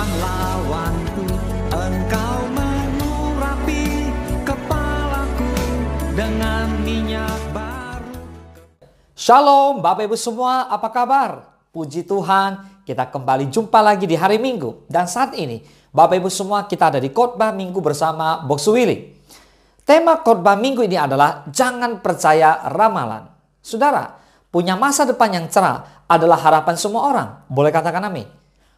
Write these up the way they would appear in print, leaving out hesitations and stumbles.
pahlawanku, engkau mengurapi kepalaku dengan minyak baru. Shalom Bapak Ibu semua, apa kabar? Puji Tuhan, kita kembali jumpa lagi di hari Minggu. Dan saat ini Bapak Ibu semua, kita ada di khotbah Minggu bersama Box Willy. Tema khotbah Minggu ini adalah jangan percaya ramalan. Saudara, punya masa depan yang cerah adalah harapan semua orang. Boleh katakan amin.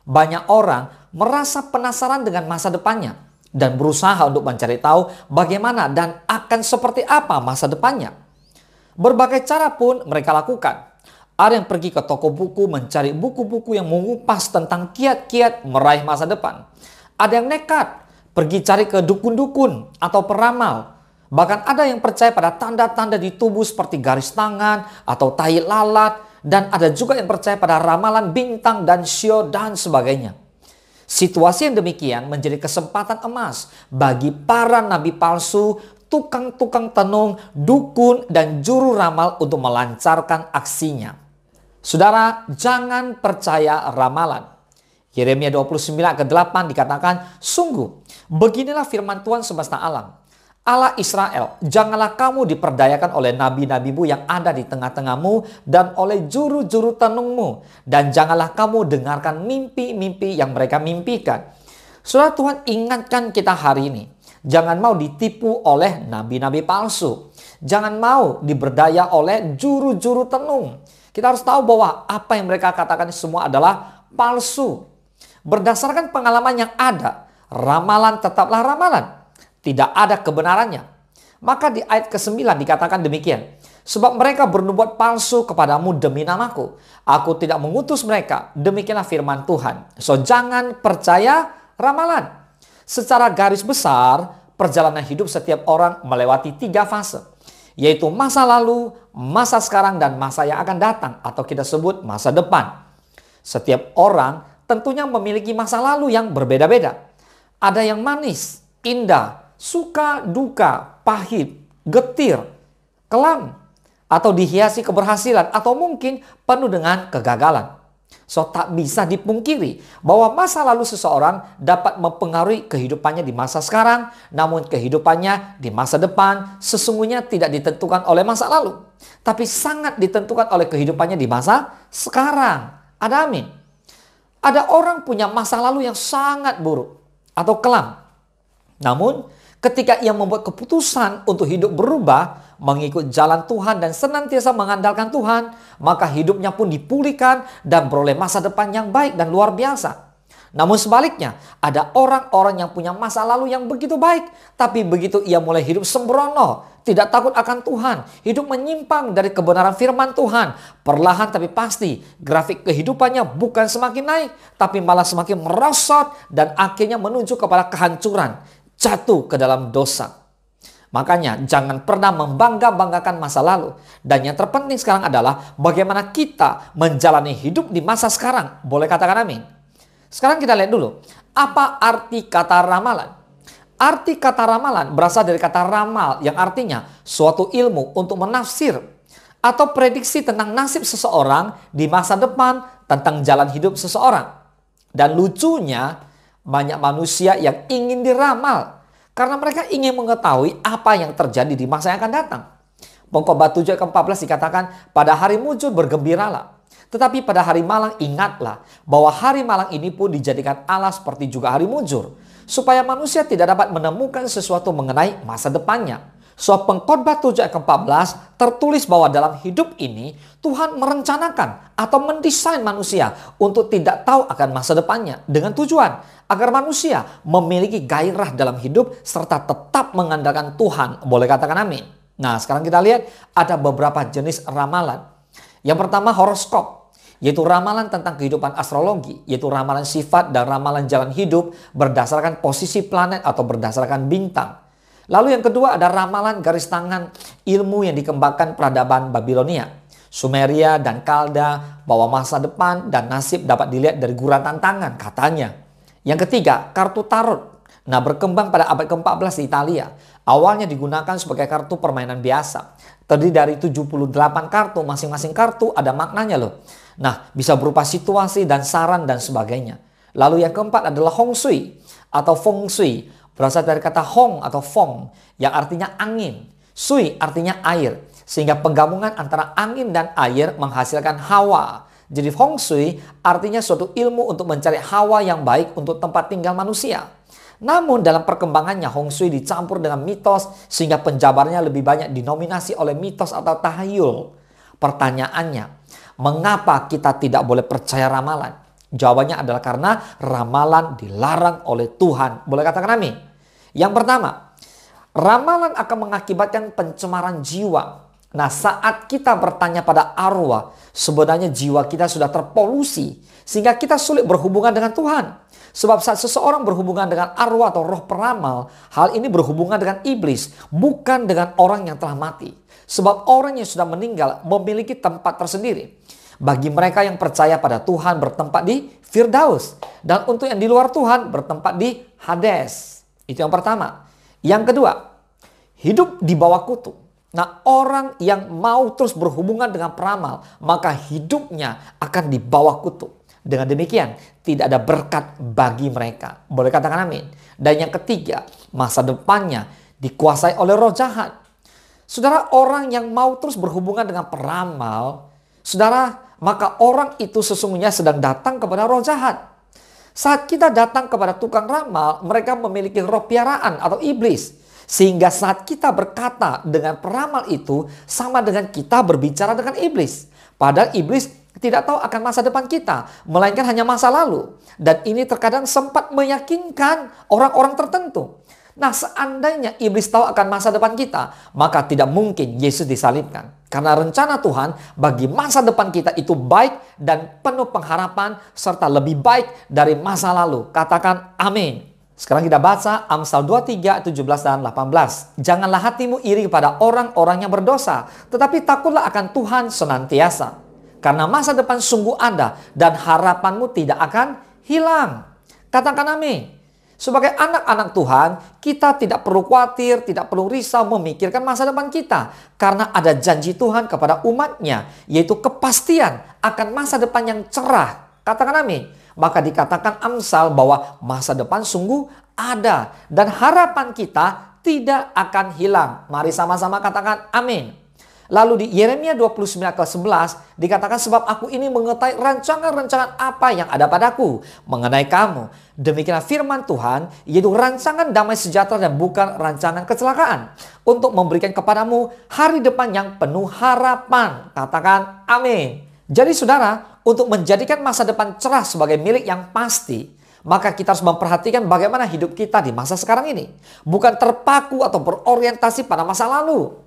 Banyak orang merasa penasaran dengan masa depannya dan berusaha untuk mencari tahu bagaimana dan akan seperti apa masa depannya. Berbagai cara pun mereka lakukan. Ada yang pergi ke toko buku mencari buku-buku yang mengupas tentang kiat-kiat meraih masa depan. Ada yang nekat pergi cari ke dukun-dukun atau peramal. Bahkan ada yang percaya pada tanda-tanda di tubuh seperti garis tangan atau tai lalat. Dan ada juga yang percaya pada ramalan bintang dan sio dan sebagainya. Situasi yang demikian menjadi kesempatan emas bagi para nabi palsu, tukang-tukang tenung, dukun, dan juru ramal untuk melancarkan aksinya. Saudara, jangan percaya ramalan. Yeremia 29 ke 8 dikatakan, sungguh, beginilah firman Tuhan semesta alam. Allah Israel, janganlah kamu diperdayakan oleh nabi-nabimu yang ada di tengah-tengahmu dan oleh juru-juru tenungmu. Dan janganlah kamu dengarkan mimpi-mimpi yang mereka mimpikan. Saudara, Tuhan ingatkan kita hari ini. Jangan mau ditipu oleh nabi-nabi palsu. Jangan mau diberdaya oleh juru-juru tenung. Kita harus tahu bahwa apa yang mereka katakan semua adalah palsu. Berdasarkan pengalaman yang ada, ramalan tetaplah ramalan. Tidak ada kebenarannya. Maka di ayat ke-9 dikatakan demikian. Sebab mereka bernubuat palsu kepadamu demi namaku. Aku tidak mengutus mereka. Demikianlah firman Tuhan. So jangan percaya ramalan. Secara garis besar, perjalanan hidup setiap orang melewati 3 fase. Yaitu masa lalu, masa sekarang, dan masa yang akan datang. Atau kita sebut masa depan. Setiap orang tentunya memiliki masa lalu yang berbeda-beda. Ada yang manis, indah, suka, duka, pahit, getir, kelam, atau dihiasi keberhasilan, atau mungkin penuh dengan kegagalan. So, tak bisa dipungkiri bahwa masa lalu seseorang dapat mempengaruhi kehidupannya di masa sekarang, namun kehidupannya di masa depan sesungguhnya tidak ditentukan oleh masa lalu, tapi sangat ditentukan oleh kehidupannya di masa sekarang. Ada amin. Ada orang punya masa lalu yang sangat buruk atau kelam. Namun, ketika ia membuat keputusan untuk hidup berubah, mengikut jalan Tuhan dan senantiasa mengandalkan Tuhan, maka hidupnya pun dipulihkan dan beroleh masa depan yang baik dan luar biasa. Namun sebaliknya, ada orang-orang yang punya masa lalu yang begitu baik, tapi begitu ia mulai hidup sembrono, tidak takut akan Tuhan, hidup menyimpang dari kebenaran firman Tuhan, perlahan tapi pasti grafik kehidupannya bukan semakin naik, tapi malah semakin merosot dan akhirnya menuju kepada kehancuran, jatuh ke dalam dosa. Makanya jangan pernah membangga-banggakan masa lalu. Dan yang terpenting sekarang adalah bagaimana kita menjalani hidup di masa sekarang. Boleh katakan amin. Sekarang kita lihat dulu, apa arti kata ramalan? Arti kata ramalan berasal dari kata ramal yang artinya suatu ilmu untuk menafsir atau prediksi tentang nasib seseorang di masa depan, tentang jalan hidup seseorang. Dan lucunya, banyak manusia yang ingin diramal karena mereka ingin mengetahui apa yang terjadi di masa yang akan datang. Pengkhotbah 7 ayat ke-14 dikatakan, pada hari mujur bergembiralah. Tetapi pada hari malang ingatlah bahwa hari malang ini pun dijadikan Allah seperti juga hari mujur. Supaya manusia tidak dapat menemukan sesuatu mengenai masa depannya. So, Pengkhotbah 7 ayat ke-14 tertulis bahwa dalam hidup ini Tuhan merencanakan atau mendesain manusia untuk tidak tahu akan masa depannya dengan tujuan agar manusia memiliki gairah dalam hidup serta tetap mengandalkan Tuhan. Boleh katakan amin. Nah, sekarang kita lihat ada beberapa jenis ramalan. Yang pertama horoskop, yaitu ramalan tentang kehidupan astrologi, yaitu ramalan sifat dan ramalan jalan hidup berdasarkan posisi planet atau berdasarkan bintang. Lalu yang kedua ada ramalan garis tangan, ilmu yang dikembangkan peradaban Babilonia, Sumeria dan Kalda, bahwa masa depan dan nasib dapat dilihat dari guratan tangan katanya. Yang ketiga, kartu tarot. Nah, berkembang pada abad ke-14 di Italia. Awalnya digunakan sebagai kartu permainan biasa. Terdiri dari 78 kartu, masing-masing kartu ada maknanya loh. Nah, bisa berupa situasi dan saran dan sebagainya. Lalu yang keempat adalah Hong Shui atau Feng Shui. Berasal dari kata Hong atau Feng yang artinya angin. Shui artinya air. Sehingga penggabungan antara angin dan air menghasilkan hawa. Jadi Feng Shui artinya suatu ilmu untuk mencari hawa yang baik untuk tempat tinggal manusia. Namun dalam perkembangannya Hong Shui dicampur dengan mitos sehingga penjabarannya lebih banyak dinominasi oleh mitos atau tahayul. Pertanyaannya, mengapa kita tidak boleh percaya ramalan? Jawabannya adalah karena ramalan dilarang oleh Tuhan. Boleh katakan amin? Yang pertama, ramalan akan mengakibatkan pencemaran jiwa. Nah, saat kita bertanya pada arwah, sebenarnya jiwa kita sudah terpolusi sehingga kita sulit berhubungan dengan Tuhan. Sebab saat seseorang berhubungan dengan arwah atau roh peramal, hal ini berhubungan dengan iblis, bukan dengan orang yang telah mati. Sebab orang yang sudah meninggal memiliki tempat tersendiri. Bagi mereka yang percaya pada Tuhan bertempat di Firdaus. Dan untuk yang di luar Tuhan bertempat di Hades. Itu yang pertama. Yang kedua, hidup di bawah kutuk. Nah, orang yang mau terus berhubungan dengan peramal, maka hidupnya akan di bawah kutuk. Dengan demikian, tidak ada berkat bagi mereka. Boleh katakan amin. Dan yang ketiga, masa depannya dikuasai oleh roh jahat. Saudara, orang yang mau terus berhubungan dengan peramal, saudara, maka orang itu sesungguhnya sedang datang kepada roh jahat. Saat kita datang kepada tukang ramal, mereka memiliki roh piaraan atau iblis. Sehingga saat kita berkata dengan peramal itu sama dengan kita berbicara dengan iblis. Padahal iblis tidak tahu akan masa depan kita, melainkan hanya masa lalu. Dan ini terkadang sempat meyakinkan orang-orang tertentu. Nah, seandainya iblis tahu akan masa depan kita, maka tidak mungkin Yesus disalibkan. Karena rencana Tuhan bagi masa depan kita itu baik dan penuh pengharapan serta lebih baik dari masa lalu. Katakan amin. Sekarang kita baca Amsal 23, 17 dan 18. Janganlah hatimu iri kepada orang-orang yang berdosa, tetapi takutlah akan Tuhan senantiasa. Karena masa depan sungguh ada dan harapanmu tidak akan hilang. Katakan amin. Sebagai anak-anak Tuhan, kita tidak perlu khawatir, tidak perlu risau memikirkan masa depan kita. Karena ada janji Tuhan kepada umatnya, yaitu kepastian akan masa depan yang cerah. Katakan amin. Maka dikatakan Amsal bahwa masa depan sungguh ada. Dan harapan kita tidak akan hilang. Mari sama-sama katakan amin. Lalu di Yeremia 29 ke 11 dikatakan sebab aku ini mengetahui rancangan-rancangan apa yang ada padaku mengenai kamu. Demikianlah firman Tuhan, yaitu rancangan damai sejahtera dan bukan rancangan kecelakaan. Untuk memberikan kepadamu hari depan yang penuh harapan. Katakan amin. Jadi saudara, untuk menjadikan masa depan cerah sebagai milik yang pasti, maka kita harus memperhatikan bagaimana hidup kita di masa sekarang ini. Bukan terpaku atau berorientasi pada masa lalu.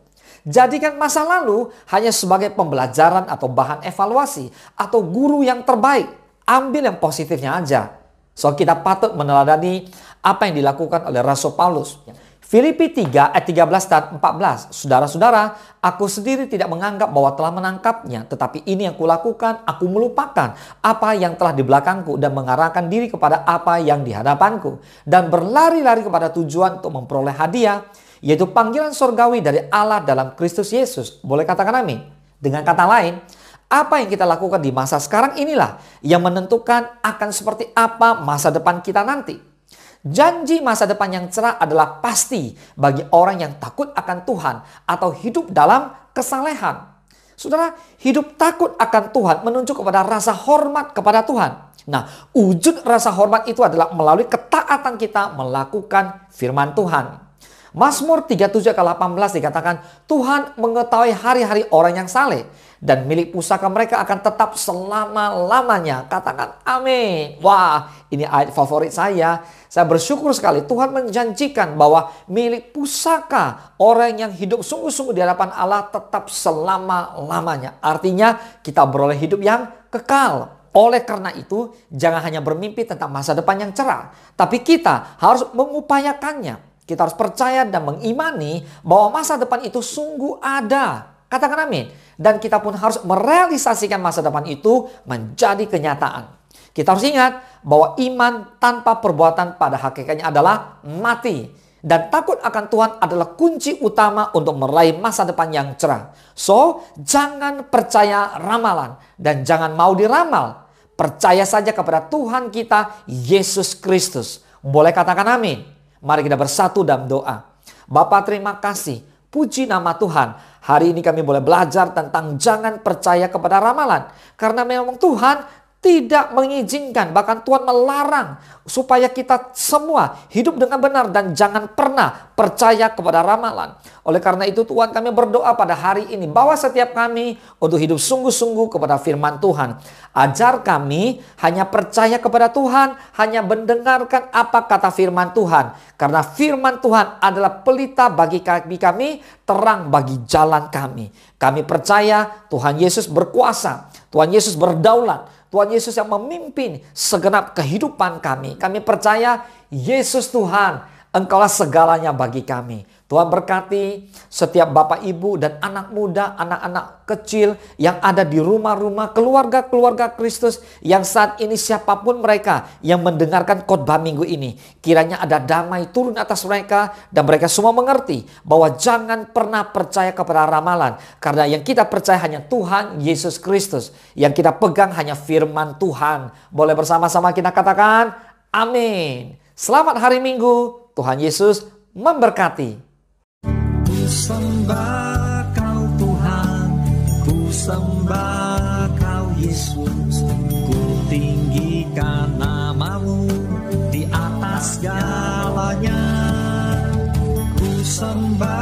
Jadikan masa lalu hanya sebagai pembelajaran atau bahan evaluasi atau guru yang terbaik. Ambil yang positifnya aja. So kita patut meneladani apa yang dilakukan oleh Rasul Paulus. Filipi 3 ayat 13 dan 14. Saudara-saudara, aku sendiri tidak menganggap bahwa telah menangkapnya. Tetapi ini yang kulakukan, aku melupakan apa yang telah di belakangku dan mengarahkan diri kepada apa yang di hadapanku. Dan berlari-lari kepada tujuan untuk memperoleh hadiah, yaitu panggilan surgawi dari Allah dalam Kristus Yesus. Boleh katakan amin. Dengan kata lain, apa yang kita lakukan di masa sekarang inilah yang menentukan akan seperti apa masa depan kita nanti. Janji masa depan yang cerah adalah pasti bagi orang yang takut akan Tuhan atau hidup dalam kesalehan. Saudara, hidup takut akan Tuhan menunjuk kepada rasa hormat kepada Tuhan. Nah, wujud rasa hormat itu adalah melalui ketaatan kita melakukan firman Tuhan. Mazmur 37 ke 18 dikatakan, Tuhan mengetahui hari-hari orang yang saleh dan milik pusaka mereka akan tetap selama-lamanya. Katakan amin. Wah, ini ayat favorit saya. Saya bersyukur sekali Tuhan menjanjikan bahwa milik pusaka orang yang hidup sungguh-sungguh di hadapan Allah tetap selama-lamanya. Artinya kita beroleh hidup yang kekal. Oleh karena itu, jangan hanya bermimpi tentang masa depan yang cerah, tapi kita harus mengupayakannya. Kita harus percaya dan mengimani bahwa masa depan itu sungguh ada. Katakan amin. Dan kita pun harus merealisasikan masa depan itu menjadi kenyataan. Kita harus ingat bahwa iman tanpa perbuatan pada hakikatnya adalah mati. Dan takut akan Tuhan adalah kunci utama untuk meraih masa depan yang cerah. So, jangan percaya ramalan dan jangan mau diramal. Percaya saja kepada Tuhan kita, Yesus Kristus. Boleh katakan amin? Mari kita bersatu dalam doa. Bapa, terima kasih. Puji nama Tuhan. Hari ini kami boleh belajar tentang jangan percaya kepada ramalan. Karena memang Tuhan tidak mengizinkan, bahkan Tuhan melarang supaya kita semua hidup dengan benar dan jangan pernah percaya kepada ramalan. Oleh karena itu Tuhan, kami berdoa pada hari ini bahwa setiap kami untuk hidup sungguh-sungguh kepada firman Tuhan. Ajar kami hanya percaya kepada Tuhan, hanya mendengarkan apa kata firman Tuhan. Karena firman Tuhan adalah pelita bagi kami, terang bagi jalan kami. Kami percaya Tuhan Yesus berkuasa, Tuhan Yesus berdaulat, Tuhan Yesus yang memimpin segenap kehidupan kami. Kami percaya Yesus Tuhan, Engkaulah segalanya bagi kami. Tuhan berkati setiap bapak ibu dan anak muda, anak-anak kecil yang ada di rumah-rumah, keluarga-keluarga Kristus yang saat ini siapapun mereka yang mendengarkan khotbah minggu ini. Kiranya ada damai turun atas mereka dan mereka semua mengerti bahwa jangan pernah percaya kepada ramalan. Karena yang kita percaya hanya Tuhan Yesus Kristus. Yang kita pegang hanya firman Tuhan. Boleh bersama-sama kita katakan amin. Selamat hari Minggu. Tuhan Yesus memberkati. Ku sembah Kau Tuhan, ku sembah Kau Yesus, ku tinggikan nama-Mu di atas segalanya. Ku sembah